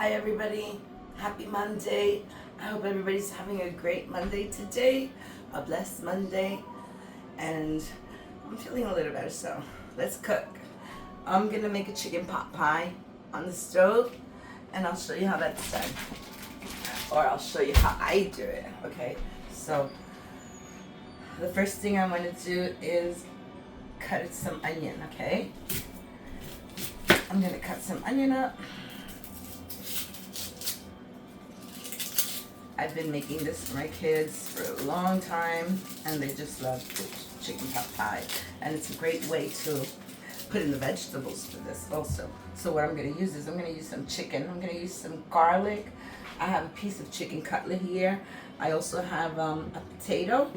Hi everybody, happy Monday. I hope everybody's having a great Monday today, a blessed Monday, and I'm feeling a little better, so let's cook. I'm gonna make a chicken pot pie on the stove, and I'll show you how that's done, or I'll show you how I do it, okay? So the first thing I want to do is cut some onion, okay? I'm gonna cut some onion up. I've been making this for my kids for a long time, and they just love the chicken pot pie. And it's a great way to put in the vegetables for this also. So what I'm going to use is I'm going to use some chicken. I'm going to use some garlic. I have a piece of chicken cutlet here. I also have a potato.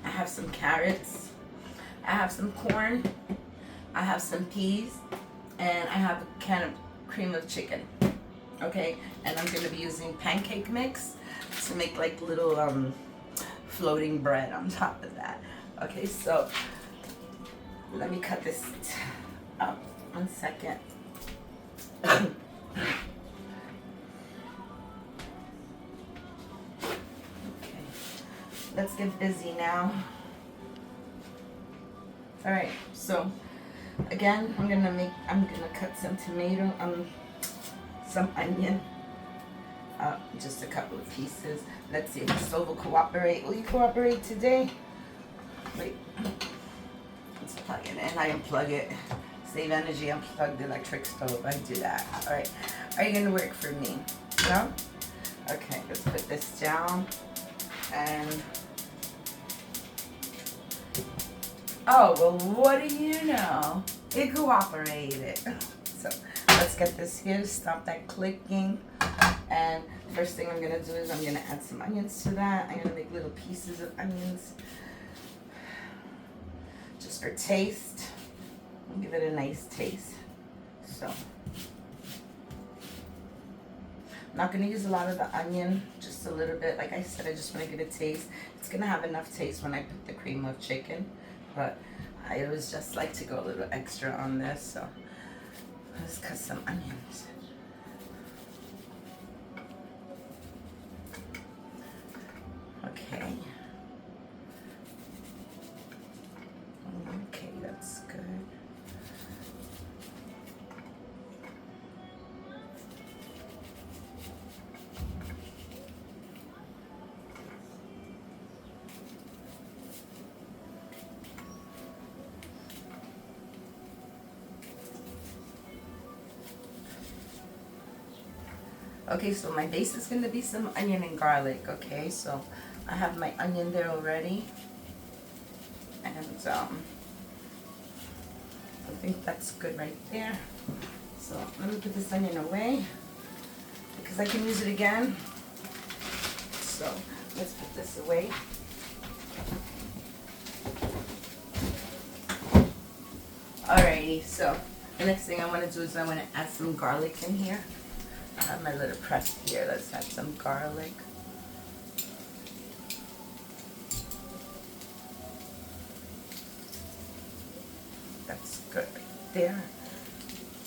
I have some carrots. I have some corn. I have some peas. And I have a can of cream of chicken. Okay, and I'm going to be using pancake mix to make like little floating bread on top of that. Okay, so let me cut this up 1 second. Okay, let's get busy now. All right, so again, I'm gonna cut some tomato, some onion. Just a couple of pieces. Let's see if the stove will cooperate. Will you cooperate today? Wait. Let's plug it in. I unplug it. Save energy. Unplug the electric stove. I do that. Alright. Are you going to work for me? No? Okay. Let's put this down. And... oh, well, what do you know? It cooperated. So, let's get this here. Stop that clicking. And first thing I'm going to do is I'm going to add some onions to that. I'm going to make little pieces of onions just for taste. I'll give it a nice taste. So, I'm not going to use a lot of the onion, just a little bit. Like I said, I just want to get a taste. It's going to have enough taste when I put the cream of chicken, but I always just like to go a little extra on this. So, let's cut some onions. Okay. Okay, that's good. Okay, so my base is going to be some onion and garlic, okay? So I have my onion there already. And I think that's good right there. So let me put this onion away because I can use it again. So let's put this away. Alrighty, so the next thing I want to do is I want to add some garlic in here. I have my little press here. Let's add some garlic. That's good right there.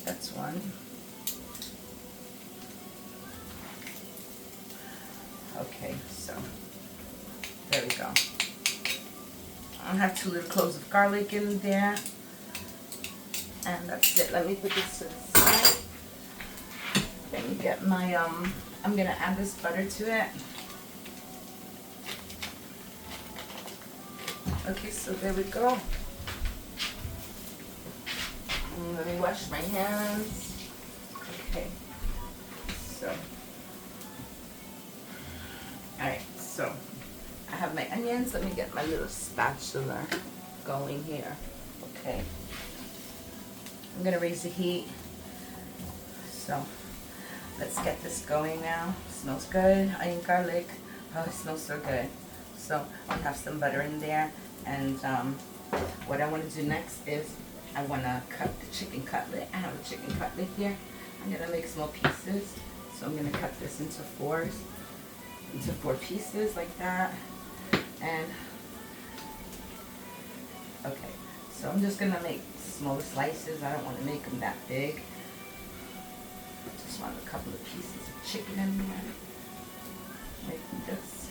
That's one. Okay, so there we go. I have 2 little cloves of garlic in there. And that's it. Let me put this to the side. Let me get my, I'm going to add this butter to it. Okay, so there we go. Let me wash my hands. Okay, so. Alright, so I have my onions. Let me get my little spatula going here. Okay. I'm going to raise the heat. So. Let's get this going now. Smells good. Onion, garlic. Oh, it smells so good. So I have some butter in there. And what I want to do next is I want to cut the chicken cutlet. I have a chicken cutlet here. I'm going to make small pieces. So I'm going to cut this into 4 pieces like that. And okay. So I'm just going to make small slices. I don't want to make them that big. Just want a couple of pieces of chicken in there, like this.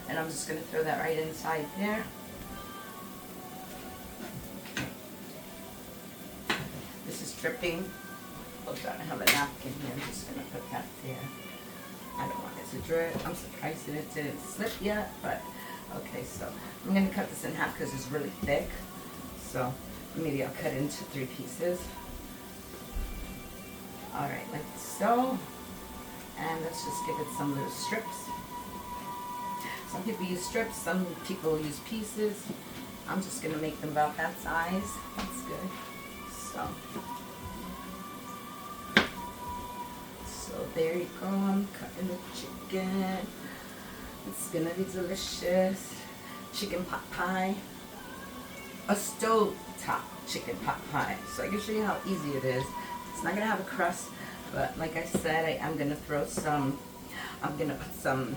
And I'm just going to throw that right inside there. Okay. This is dripping. Oh, I have a napkin here. I'm just going to put that there. I don't want it to drip. I'm surprised that it didn't slip yet, but okay, so I'm going to cut this in half because it's really thick. So maybe I'll cut it into 3 pieces. Alright, like so. And let's just give it some little strips. Some people use strips, some people use pieces. I'm just going to make them about that size. That's good. So there you go. I'm cutting the chicken. It's going to be delicious. Chicken pot pie. A stove top chicken pot pie. So I can show you how easy it is. It's not going to have a crust, but like I said, I'm going to throw some, I'm going to put some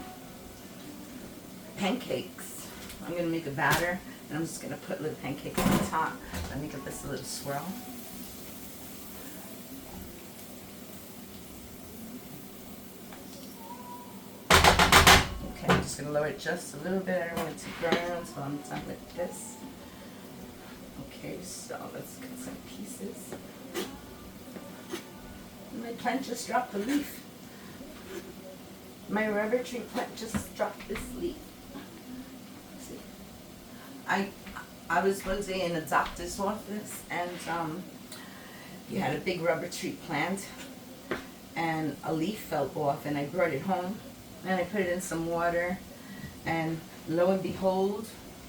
pancakes. I'm going to make a batter, and I'm just going to put little pancakes on top. Let me give this a little swirl. Okay, I'm just going to lower it just a little bit. I don't want it to burn until I'm done with this. Okay, so let's cut some pieces. My plant just dropped a leaf. My rubber tree plant just dropped this leaf. See, I was one day in a doctor's office, and he had a big rubber tree plant, and a leaf fell off, and I brought it home, and I put it in some water, and lo and behold,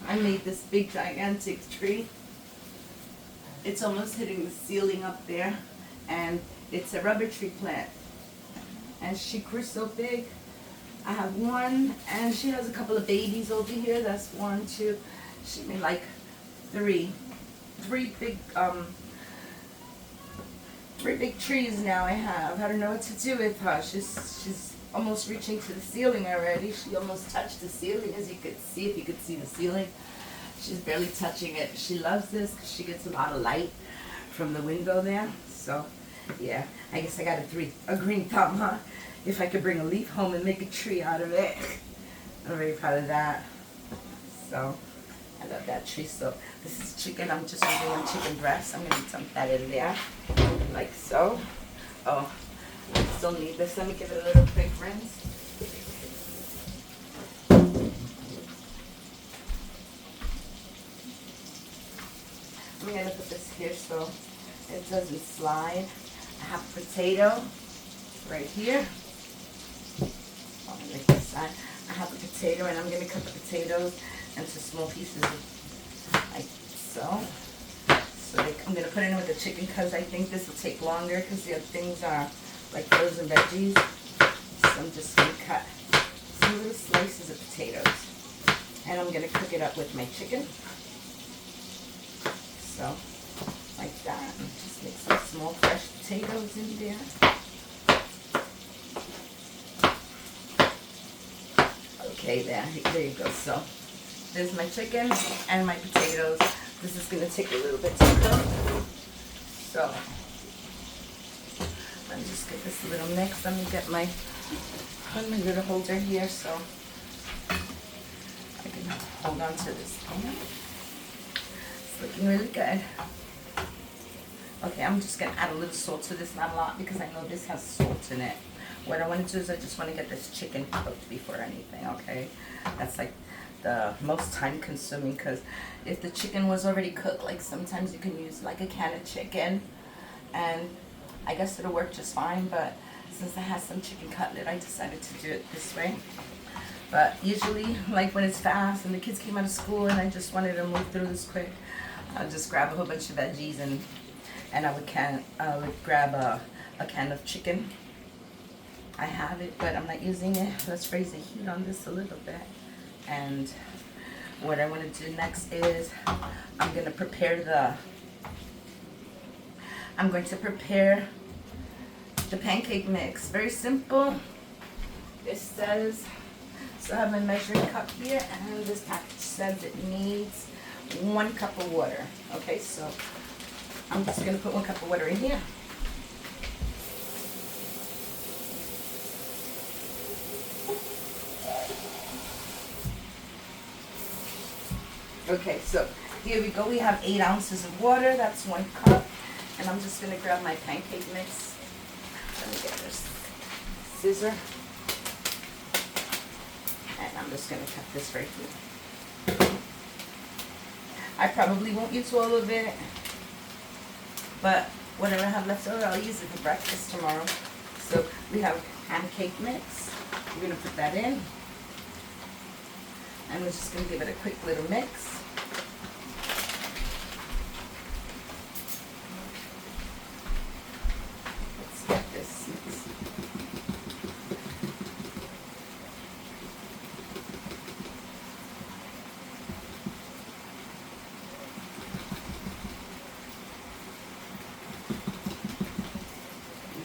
I made this big gigantic tree. It's almost hitting the ceiling up there, and it's a rubber tree plant, and she grew so big. I have one, and she has a couple of babies over here. That's 1, 2. She made like 3 big trees now. I don't know what to do with her. She's almost reaching to the ceiling already. She almost touched the ceiling, as you could see, if you could see the ceiling. She's barely touching it. She loves this because she gets a lot of light from the window there. So yeah, I guess I got a green thumb, huh? If I could bring a leaf home and make a tree out of it. I'm very proud of that. So I love that tree. So this is chicken. I'm just using one chicken breast. I'm going to dump that in there, like so. Oh, I still need this. Let me give it a little quick rinse. I'm going to put this here so it doesn't slide. I have a potato right here. Like this side. I have a potato, and I'm going to cut the potatoes into small pieces like so. I'm going to put it in with the chicken because I think this will take longer because the other things are like frozen veggies. So I'm just going to cut some little slices of potatoes, and I'm going to cook it up with my chicken. So, like that. And just make some small fresh potatoes in there. Okay, there you go. So, there's my chicken and my potatoes. This is going to take a little bit to cook. So, let me just get this a little mix. Let me get my little holder here so I can hold on to this pan. Looking really good. Okay, I'm just going to add a little salt to this, not a lot, because I know this has salt in it. What I want to do is I just want to get this chicken cooked before anything, okay? That's like the most time consuming, because if the chicken was already cooked, like sometimes you can use like a can of chicken, and I guess it'll work just fine, but since I had some chicken cutlet, I decided to do it this way. But usually, like when it's fast and the kids came out of school and I just wanted to move through this quick, I'll just grab a whole bunch of veggies and I would grab a can of chicken. I have it, but I'm not using it. Let's raise the heat on this a little bit. And what I want to do next is I'm going to prepare the pancake mix. Very simple. It says, so I have my measuring cup here, and this package says it needs 1 cup of water. Okay, so I'm just going to put 1 cup of water in here. Okay, so here we go. We have 8 ounces of water. That's 1 cup. And I'm just going to grab my pancake mix. Let me get this scissor. And I'm just going to cut this right here. I probably won't use all of it, but whatever I have left over, I'll use it for breakfast tomorrow. So we have pancake mix. We're going to put that in. And we're just going to give it a quick little mix. Let's get this mixed.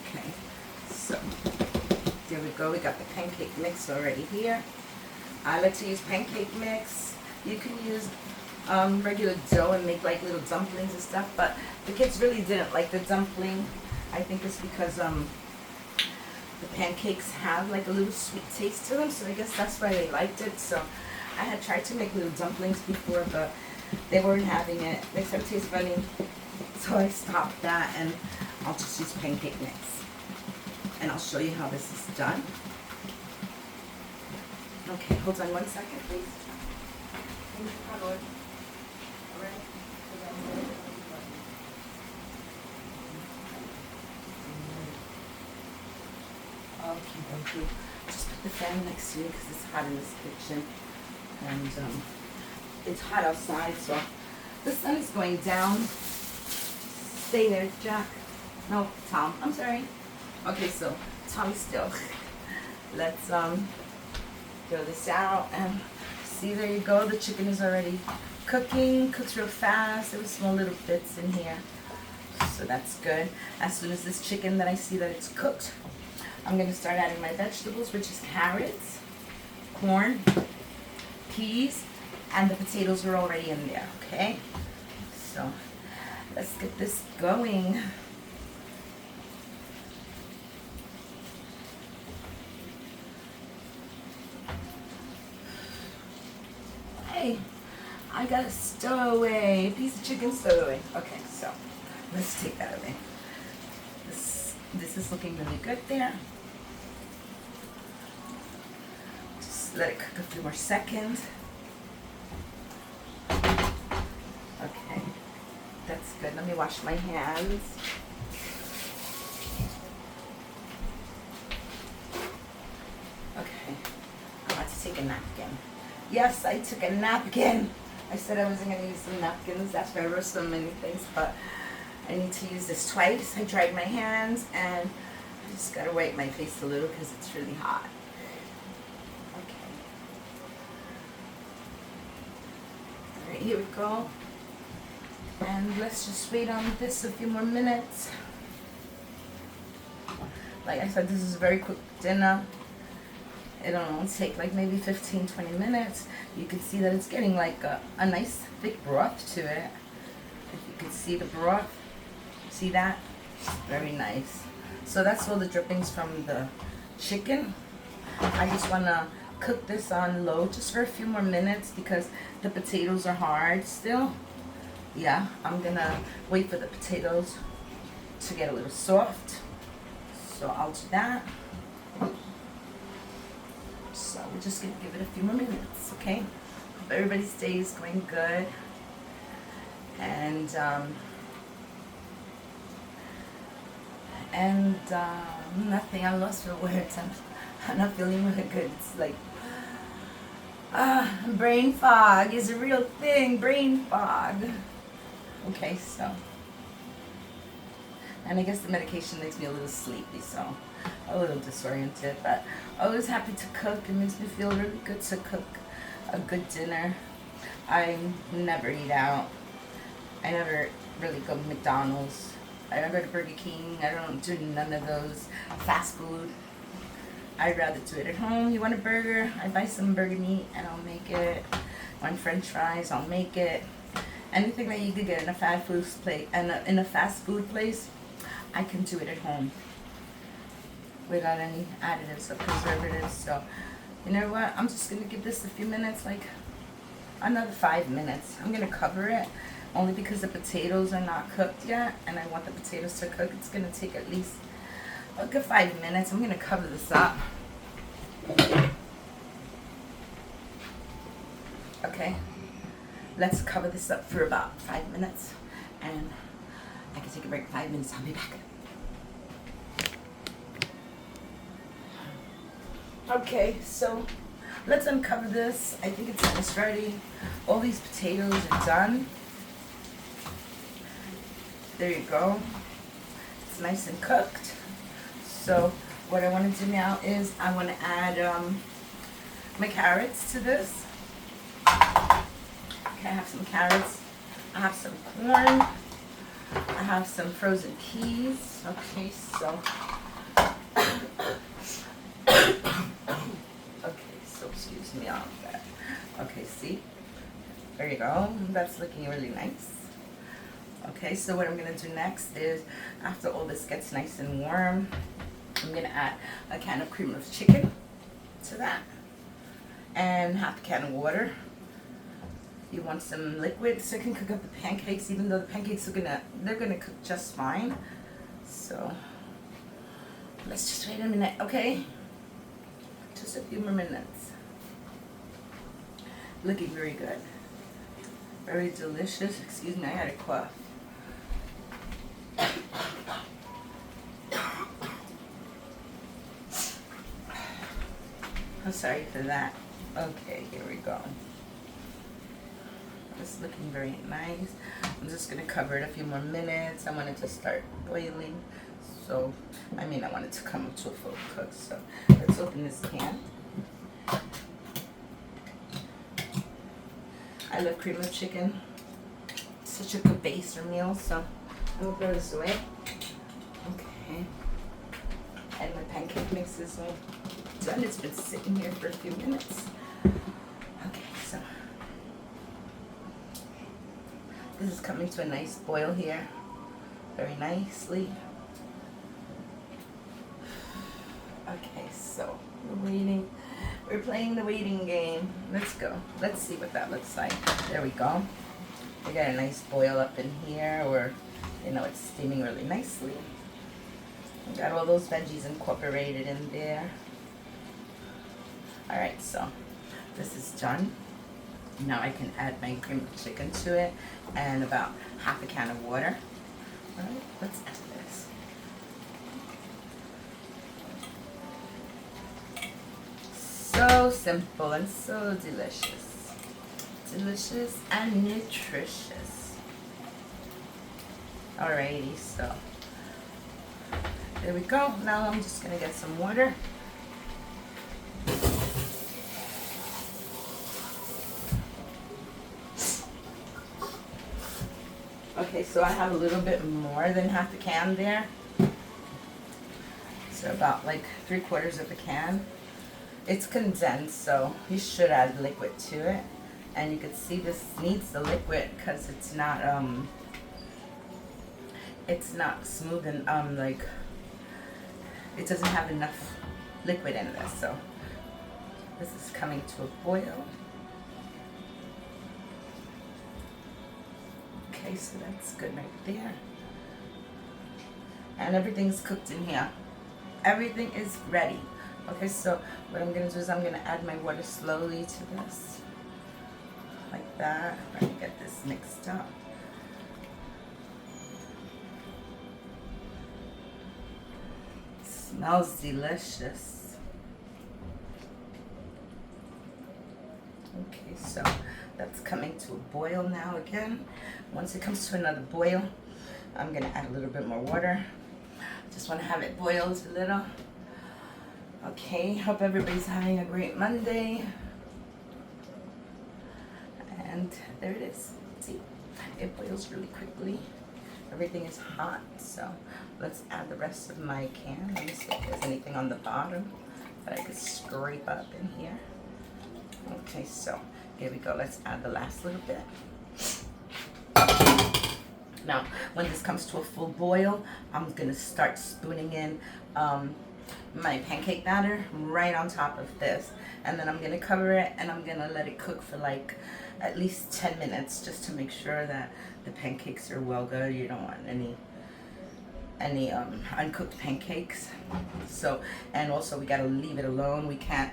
Okay, so there we go. We got the pancake mix already here. I like to use pancake mix. You can use regular dough and make like little dumplings and stuff, but the kids really didn't like the dumpling. I think it's because the pancakes have like a little sweet taste to them, so I guess that's why they liked it. So I had tried to make little dumplings before, but they weren't having it. They said it tastes funny, so I stopped that, and I'll just use pancake mix. And I'll show you how this is done. Okay, hold on 1 second, please. Okay. Just put the fan next to me because it's hot in this kitchen. And it's hot outside, so the sun is going down. Stay there, Jack. No, Tom. I'm sorry. Okay, so Tom still. Let's throw this out, and see, there you go. The chicken is already cooking. Cooks real fast. There were small little bits in here, so that's good. As soon as this chicken that I see that it's cooked, I'm going to start adding my vegetables, which is carrots, corn, peas, and the potatoes are already in there. Okay, so let's get this going. I got a stowaway, a piece of chicken stowaway. Okay, so let's take that away. This is looking really good there. Just let it cook a few more seconds. Okay, that's good. Let me wash my hands. Okay, I'm about to take a napkin. Yes, I took a napkin. I said I wasn't going to use some napkins. That's why I wrote so many things, but I need to use this twice. I dried my hands, and I just got to wipe my face a little because it's really hot. Okay. All right, here we go. And let's just wait on this a few more minutes. Like I said, this is a very quick dinner. It'll take like maybe 15-20 minutes. You can see that it's getting like a nice thick broth to it. If you can see the broth, see that? Very nice. So that's all the drippings from the chicken. I just want to cook this on low just for a few more minutes because the potatoes are hard still. Yeah, I'm gonna wait for the potatoes to get a little soft. So I'll do that. So we're just going to give it a few more minutes, okay? Hope everybody's day is going good. And nothing. I'm lost for words. I'm not feeling really good. It's like, brain fog is a real thing. Brain fog. Okay, so. And I guess the medication makes me a little sleepy, so a little disoriented, but always happy to cook. It makes me feel really good to cook a good dinner. I never eat out. I never really go to McDonald's. I don't go to Burger King. I don't do none of those fast food. I'd rather do it at home. You want a burger? I buy some burger meat and I'll make it. Want French fries? I'll make it. Anything that you could get in a fast food place, in a fast food place, I can do it at home without any additives or preservatives. So, you know what? I'm just gonna give this a few minutes, like another 5 minutes. I'm gonna cover it only because the potatoes are not cooked yet, and I want the potatoes to cook. It's gonna take at least a good 5 minutes. I'm gonna cover this up. Okay, let's cover this up for about 5 minutes, and I can take a break. 5 minutes. I'll be back. Okay, so let's uncover this. I think it's almost ready. All these potatoes are done. There you go. It's nice and cooked. So what I want to do now is I want to add my carrots to this. Okay, I have some carrots. I have some corn. I have some frozen peas. Okay, so excuse me on that. Okay, see? There you go. That's looking really nice. Okay, so what I'm going to do next is, after all this gets nice and warm, I'm going to add a can of cream of chicken to that, and half a can of water. You want some liquid so you can cook up the pancakes, even though the pancakes are they're gonna cook just fine. So let's just wait a minute, okay? Just a few more minutes. Looking very good. Very delicious. Excuse me, I had a cough. I'm sorry for that. Okay, here we go. It's looking very nice. I'm just going to cover it a few more minutes. I want it to start boiling. So, I want it to come up to a full cook. So, let's open this can. I love cream of chicken. It's such a good base for meals. So, I'm going to throw this away. Okay. And my pancake mix is all done. It's been sitting here for a few minutes. Okay, so this is coming to a nice boil here, very nicely. Okay, so we're waiting. We're playing the waiting game. Let's go. Let's see what that looks like. There we go. We got a nice boil up in here, or it's steaming really nicely. We got all those veggies incorporated in there. All right, so this is done. Now I can add my cream of chicken to it and about half a can of water. All right, let's add this. So simple and so delicious. Delicious and nutritious. Alrighty, so there we go. Now I'm just gonna get some water. Okay, so I have a little bit more than half a can there. So about like 3/4 of a can. It's condensed, so you should add liquid to it. And you can see this needs the liquid because it's not smooth and like it doesn't have enough liquid in this. So this is coming to a boil. Okay, so that's good right there. And everything's cooked in here. Everything is ready. Okay, so what I'm going to do is I'm going to add my water slowly to this. Like that. Let me get this mixed up. It smells delicious. Okay, so that's coming to a boil now again. Once it comes to another boil, I'm going to add a little bit more water. Just want to have it boiled a little. Okay, hope everybody's having a great Monday. And there it is. See, it boils really quickly. Everything is hot, so let's add the rest of my can. Let me see if there's anything on the bottom that I could scrape up in here. Okay, so here we go. Let's add the last little bit. Now, when this comes to a full boil, I'm going to start spooning in my pancake batter right on top of this. And then I'm gonna cover it and I'm gonna let it cook for like at least 10 minutes just to make sure that the pancakes are well good. You don't want any uncooked pancakes. So, and also we gotta leave it alone. We can't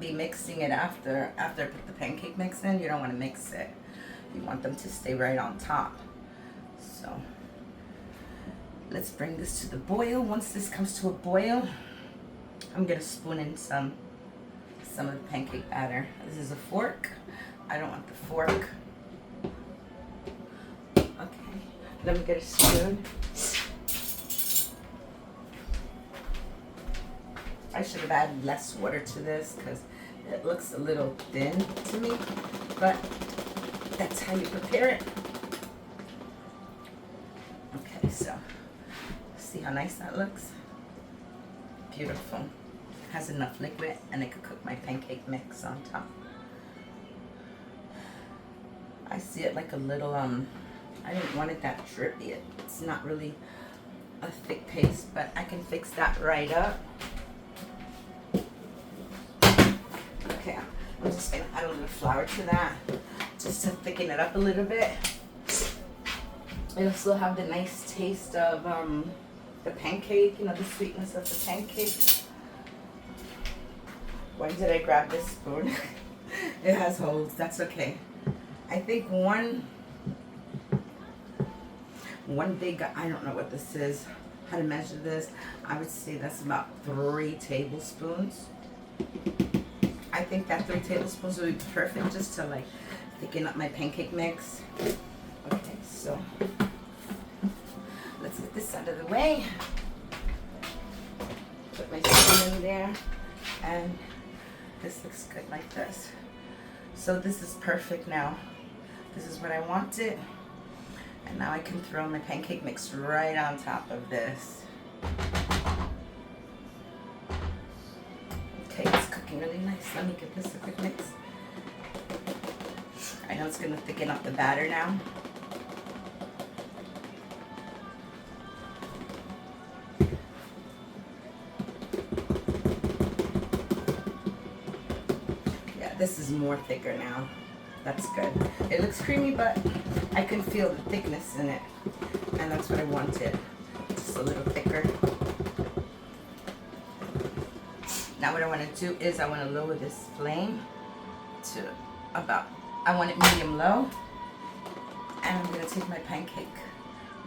be mixing it after I put the pancake mix in. You don't want to mix it. You want them to stay right on top. So let's bring this to the boil. Once this comes to a boil, I'm gonna spoon in some of the pancake batter. This is a fork. I don't want the fork. Okay, let me get a spoon. I should have added less water to this because it looks a little thin to me, but that's how you prepare it. Okay, so see how nice that looks? Beautiful. Has enough liquid and I could cook my pancake mix on top. I see it like a little, I didn't want it that drippy. It's not really a thick paste, but I can fix that right up. Okay, I'm just gonna add a little flour to that, just to thicken it up a little bit. It'll still have the nice taste of the pancake, you know, the sweetness of the pancake. Why did I grab this spoon? It has holes, that's okay. I think one big, I don't know what this is, how to measure this. I would say that's about 3 tablespoons. I think that 3 tablespoons would be perfect just to like thicken up my pancake mix. Okay, so let's get this out of the way. Put my spoon in there, and this looks good like this. So this is perfect now. This is what I wanted. And now I can throw my pancake mix right on top of this. Okay, it's cooking really nice. Let me give this a quick mix. I know it's going to thicken up the batter now. Yeah, this is more thicker now. That's good. It looks creamy, but I can feel the thickness in it. And that's what I wanted. Just a little thicker. Now what I want to do is I want to lower this flame to about, I want it medium low. And I'm going to take my pancake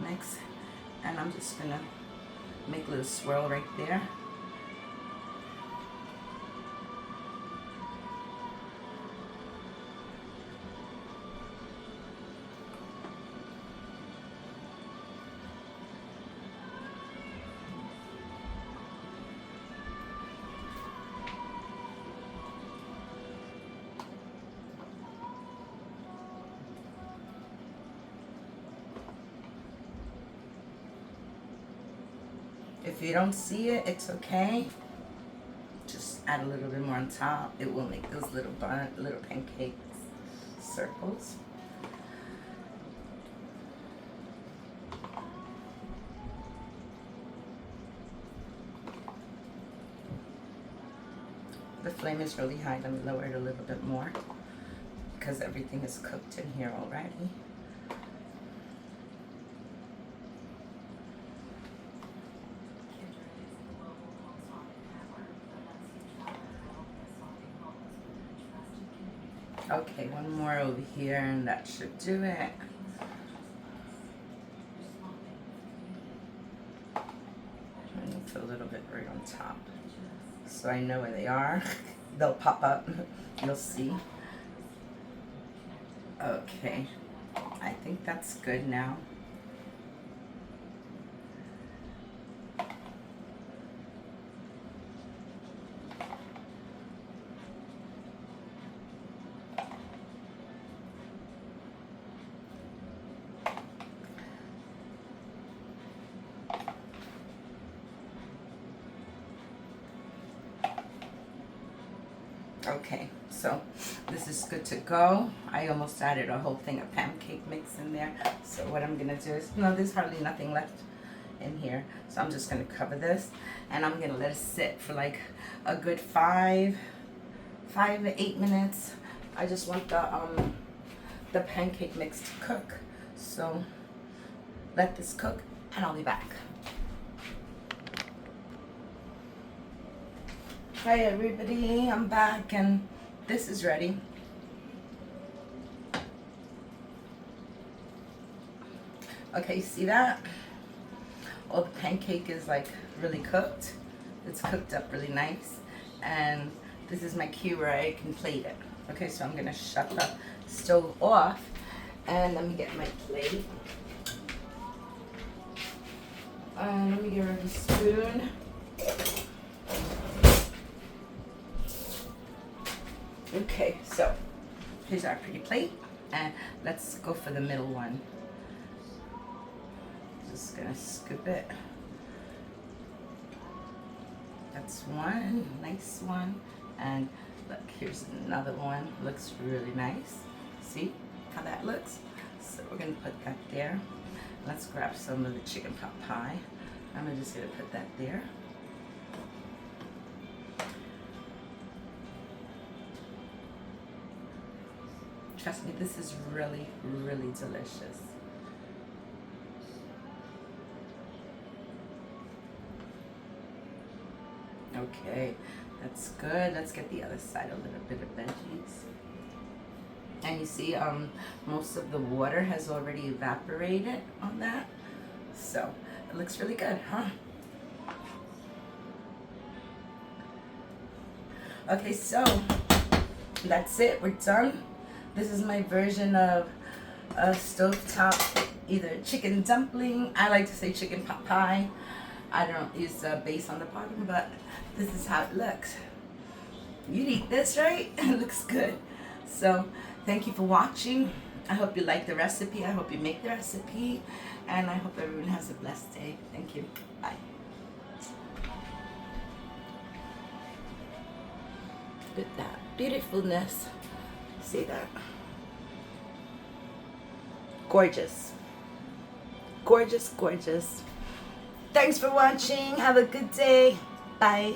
mix and I'm just going to make a little swirl right there. If you don't see it, it's okay. Just add a little bit more on top. It will make those little pancake circles. The flame is really high. Let me lower it a little bit more because everything is cooked in here already. Okay, one more over here and that should do it. And put a little bit right on top so I know where they are. They'll pop up, you'll see. Okay, I think that's good now. Okay, so this is good to go. I almost added a whole thing of pancake mix in there. So what I'm gonna do is, no, there's hardly nothing left in here. So I'm just gonna cover this and I'm gonna let it sit for like a good 5 to 8 minutes. I just want the pancake mix to cook. So let this cook and I'll be back. Hi everybody, I'm back and this is ready. Okay, see that? All the pancake is like really cooked. It's cooked up really nice. And this is my cue where I can plate it. Okay, so I'm gonna shut the stove off and let me get my plate. And let me get rid of the spoon. Okay, so here's our pretty plate and let's go for the middle one. Just gonna scoop it. That's one, nice one. And look, here's another one. Looks really nice. See how that looks? So we're gonna put that there. Let's grab some of the chicken pot pie. I'm just gonna put that there. Trust me, this is really, really delicious. Okay, that's good. Let's get the other side, a little bit of veggies. And you see, most of the water has already evaporated on that. So, it looks really good, huh? Okay, so, that's it. We're done. This is my version of a stovetop, either chicken dumpling. I like to say chicken pot pie. I don't use the base on the bottom, but this is how it looks. You'd eat this, right? It looks good. So, thank you for watching. I hope you like the recipe. I hope you make the recipe. And I hope everyone has a blessed day. Thank you. Bye. Look at that beautifulness. See that? Gorgeous. Gorgeous, gorgeous. Thanks for watching. Have a good day. Bye.